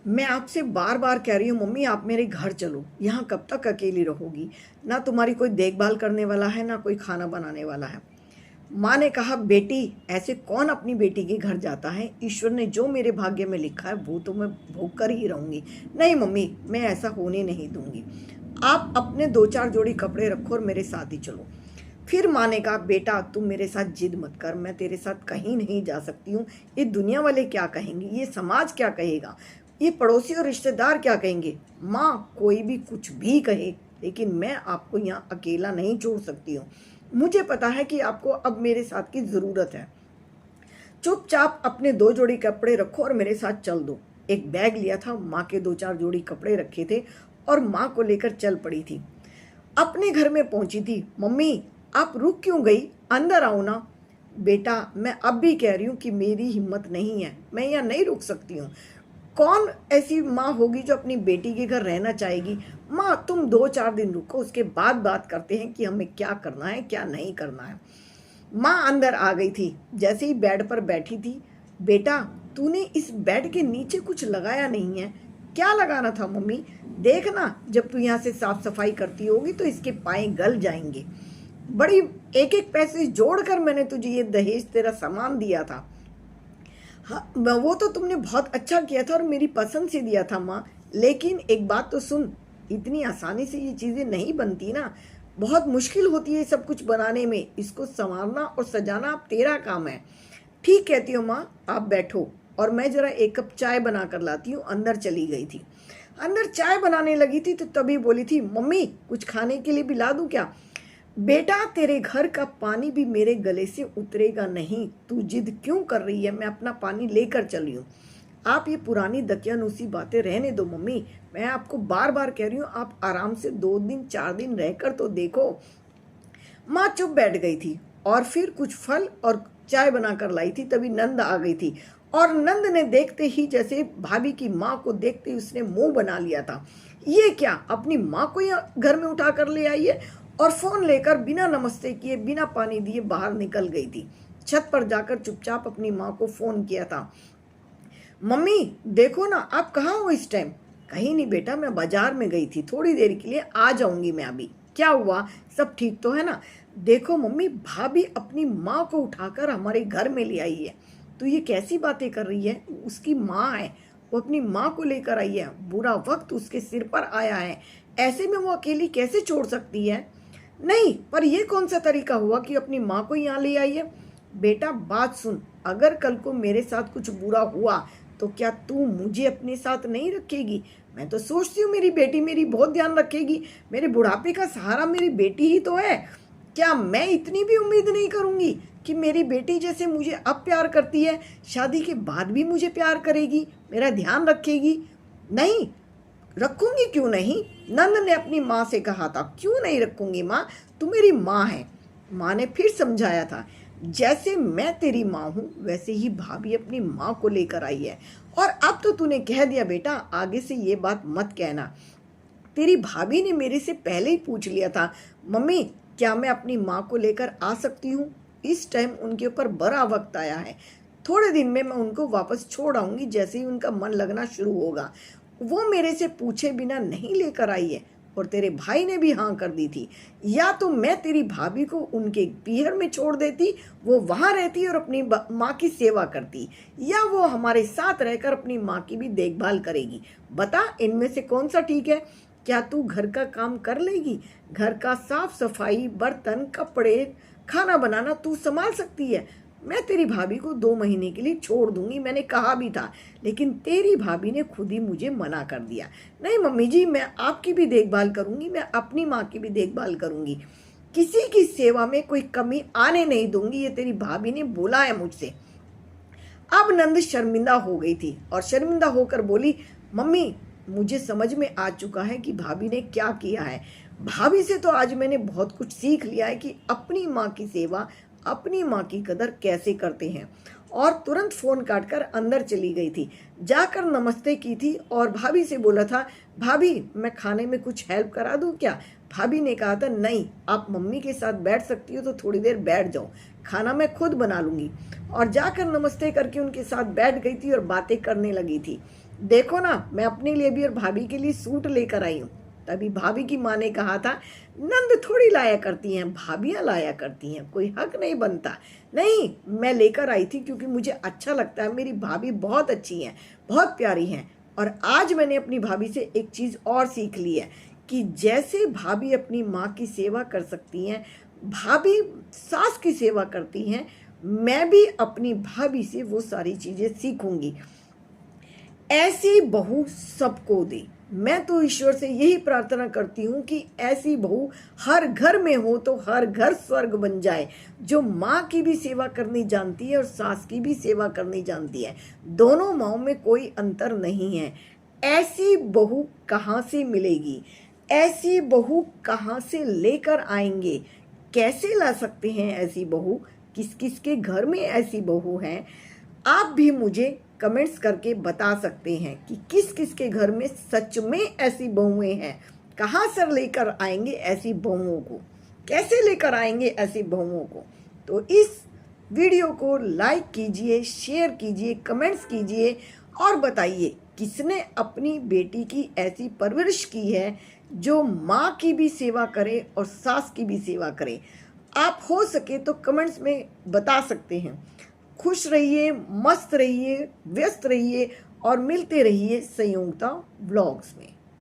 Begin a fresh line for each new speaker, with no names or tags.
मैं आपसे बार बार कह रही हूँ मम्मी आप मेरे घर चलो, यहाँ कब तक अकेली रहोगी। ना तुम्हारी कोई देखभाल करने वाला है ना कोई खाना बनाने वाला है। माँ ने कहा बेटी ऐसे कौन अपनी बेटी के घर जाता है, ईश्वर ने जो मेरे भाग्य में लिखा है वो तो मैं भोग कर ही रहूँगी। नहीं मम्मी मैं ऐसा होने नहीं दूंगी, आप अपने दो चार जोड़ी कपड़े रखो और मेरे साथ ही चलो। फिर माँ ने कहा बेटा तुम मेरे साथ जिद मत कर, मैं तेरे साथ कहीं नहीं जा सकती हूँ। ये दुनिया वाले क्या कहेंगे, ये समाज क्या कहेगा, ये पड़ोसी और रिश्तेदार क्या कहेंगे। माँ कोई भी कुछ भी कहे लेकिन मैं आपको यहाँ अकेला नहीं छोड़ सकती हूँ। मुझे पता है कि आपको अब मेरे साथ की ज़रूरत है। चुपचाप अपने दो जोड़ी कपड़े रखो और मेरे साथ चल दो। एक बैग लिया था, माँ के दो चार जोड़ी कपड़े रखे थे और माँ को लेकर चल पड़ी थी। अपने घर में पहुंची थी। मम्मी आप रुक क्यों गई, अंदर आओ ना। बेटा मैं अब भी कह रही हूँ कि मेरी हिम्मत नहीं है, मैं यहाँ नहीं रुक सकती हूँ। कौन ऐसी माँ होगी जो अपनी बेटी के घर रहना चाहेगी। माँ तुम दो चार दिन रुको, उसके बाद बात करते हैं कि हमें क्या करना है क्या नहीं करना है। माँ अंदर आ गई थी, जैसे ही बेड पर बैठी थी। बेटा तूने इस बेड के नीचे कुछ लगाया नहीं है। क्या लगाना था मम्मी, देखना जब तू यहाँ से साफ सफाई करती होगी तो इसके पाए गल जाएंगे। बड़ी एक एक पैसे जोड़कर मैंने तुझे ये दहेज तेरा सामान दिया था। हाँ वो तो तुमने बहुत अच्छा किया था और मेरी पसंद से दिया था माँ, लेकिन एक बात तो सुन, इतनी आसानी से ये चीज़ें नहीं बनती ना, बहुत मुश्किल होती है सब कुछ बनाने में। इसको संवारना और सजाना अब तेरा काम है। ठीक कहती हो माँ, आप बैठो और मैं ज़रा एक कप चाय बना कर लाती हूँ। अंदर चली गई थी। अंदर चाय बनाने लगी थी तो तभी बोली थी मम्मी कुछ खाने के लिए भी ला दूँ क्या। बेटा तेरे घर का पानी भी मेरे गले से उतरेगा नहीं, तू जिद क्यों कर रही है, मैं अपना पानी लेकर चली हूँ। आप ये पुरानी दकियानूसी बातें रहने दो मम्मी, मैं आपको बार बार कह रही हूँ आप आराम से 2 दिन 4 दिन रहकर तो देखो। माँ चुप बैठ गई थी और फिर कुछ फल और चाय बनाकर लाई थी। तभी नंद आ गई थी और नंद ने देखते ही जैसे भाभी की माँ को देखते ही उसने मुंह बना लिया था। ये क्या, अपनी माँ को यहाँ घर में उठा कर ले आई है। और फोन लेकर बिना नमस्ते किए बिना पानी दिए बाहर निकल गई थी। छत पर जाकर चुपचाप अपनी माँ को फोन किया था। मम्मी देखो ना आप कहाँ हो इस टाइम। कहीं नहीं बेटा, मैं बाजार में गई थी, थोड़ी देर के लिए आ जाऊंगी मैं अभी। क्या हुआ, सब ठीक तो है ना। देखो मम्मी भाभी अपनी माँ को उठाकर हमारे घर में ले आई है। तो ये कैसी बातें कर रही है, उसकी माँ है, वो अपनी माँ को लेकर आई है। बुरा वक्त उसके सिर पर आया है, ऐसे में वो अकेली कैसे छोड़ सकती है। नहीं पर यह कौन सा तरीका हुआ कि अपनी माँ को यहाँ ले आई है। बेटा बात सुन, अगर कल को मेरे साथ कुछ बुरा हुआ तो क्या तू मुझे अपने साथ नहीं रखेगी। मैं तो सोचती हूँ मेरी बेटी मेरी बहुत ध्यान रखेगी, मेरे बुढ़ापे का सहारा मेरी बेटी ही तो है। क्या मैं इतनी भी उम्मीद नहीं करूँगी कि मेरी बेटी जैसे मुझे अब प्यार करती है शादी के बाद भी मुझे प्यार करेगी, मेरा ध्यान रखेगी। नहीं रखूंगी, क्यों नहीं। नंद ने अपनी माँ से कहा था, क्यों नहीं रखूंगी माँ, तू मेरी माँ है। माँ ने फिर समझाया था, जैसे मैं तेरी माँ हूँ वैसे ही भाभी अपनी माँ को लेकर आई है। और अब तो तूने कह दिया बेटा, आगे से ये बात मत कहना। तेरी भाभी ने मेरे से पहले ही पूछ लिया था, मम्मी क्या मैं अपनी माँ को लेकर आ सकती हूँ। इस टाइम उनके ऊपर बड़ा वक्त आया है, थोड़े दिन में मैं उनको वापस छोड़ आऊँगी जैसे ही उनका मन लगना शुरू होगा। वो मेरे से पूछे बिना नहीं लेकर आई है। और तेरे भाई ने भी हाँ कर दी थी। या तो मैं तेरी भाभी को उनके पीहर में छोड़ देती, वो वहाँ रहती और अपनी माँ की सेवा करती, या वो हमारे साथ रहकर अपनी माँ की भी देखभाल करेगी। बता इनमें से कौन सा ठीक है। क्या तू घर का काम कर लेगी, घर का साफ सफाई बर्तन कपड़े खाना बनाना तू संभाल सकती है। मैं तेरी भाभी को 2 महीने के लिए छोड़ दूंगी, मैंने कहा भी था, लेकिन तेरी भाभी ने खुद ही मुझे मना कर दिया। नहीं मम्मी जी मैं आपकी भी देखभाल करूंगी, मैं अपनी माँ की भी देखभाल करूंगी, किसी की सेवा में कोई कमी आने नहीं दूंगी, ये तेरी भाभी ने बोला है मुझसे। अब नंद शर्मिंदा हो गई थी और शर्मिंदा होकर बोली, मम्मी मुझे समझ में आ चुका है कि भाभी ने क्या किया है। भाभी से तो आज मैंने बहुत कुछ सीख लिया है कि अपनी माँ की सेवा अपनी माँ की कदर कैसे करते हैं। और तुरंत फोन काटकर अंदर चली गई थी, जाकर नमस्ते की थी और भाभी से बोला था, भाभी मैं खाने में कुछ हेल्प करा दूं क्या। भाभी ने कहा था, नहीं आप मम्मी के साथ बैठ सकती हो तो थोड़ी देर बैठ जाओ, खाना मैं खुद बना लूंगी। और जाकर नमस्ते करके उनके साथ बैठ गई थी और बातें करने लगी थी। देखो ना, मैं अपने लिए भी और भाभी के लिए सूट लेकर आई हूँ। तभी भाभी की माँ ने कहा था, नंद थोड़ी लाया करती हैं, भाभियाँ लाया करती हैं, कोई हक नहीं बनता। नहीं, मैं लेकर आई थी क्योंकि मुझे अच्छा लगता है। मेरी भाभी बहुत अच्छी हैं, बहुत प्यारी हैं। और आज मैंने अपनी भाभी से एक चीज़ और सीख ली है कि जैसे भाभी अपनी माँ की सेवा कर सकती हैं, भाभी सास की सेवा करती हैं, मैं भी अपनी भाभी से वो सारी चीज़ें सीखूंगी। ऐसी बहू सबको दे। मैं तो ईश्वर से यही प्रार्थना करती हूँ कि ऐसी बहू हर घर में हो तो हर घर स्वर्ग बन जाए, जो माँ की भी सेवा करनी जानती है और सास की भी सेवा करनी जानती है। दोनों माँओं में कोई अंतर नहीं है। ऐसी बहू कहाँ से मिलेगी? ऐसी बहू कहाँ से लेकर आएंगे? कैसे ला सकते हैं ऐसी बहू? किस किस के घर में ऐसी बहू हैं? आप भी मुझे कमेंट्स करके बता सकते हैं कि किस किस के घर में सच में ऐसी बहुएं हैं। कहाँ से लेकर आएंगे ऐसी बहुओं को? कैसे लेकर आएंगे ऐसी बहुओं को? तो इस वीडियो को लाइक कीजिए, शेयर कीजिए, कमेंट्स कीजिए और बताइए किसने अपनी बेटी की ऐसी परवरिश की है जो माँ की भी सेवा करे और सास की भी सेवा करे। आप हो सके तो कमेंट्स में बता सकते हैं। खुश रहिए, मस्त रहिए, व्यस्त रहिए और मिलते रहिए संयोगिता व्लॉग्स में।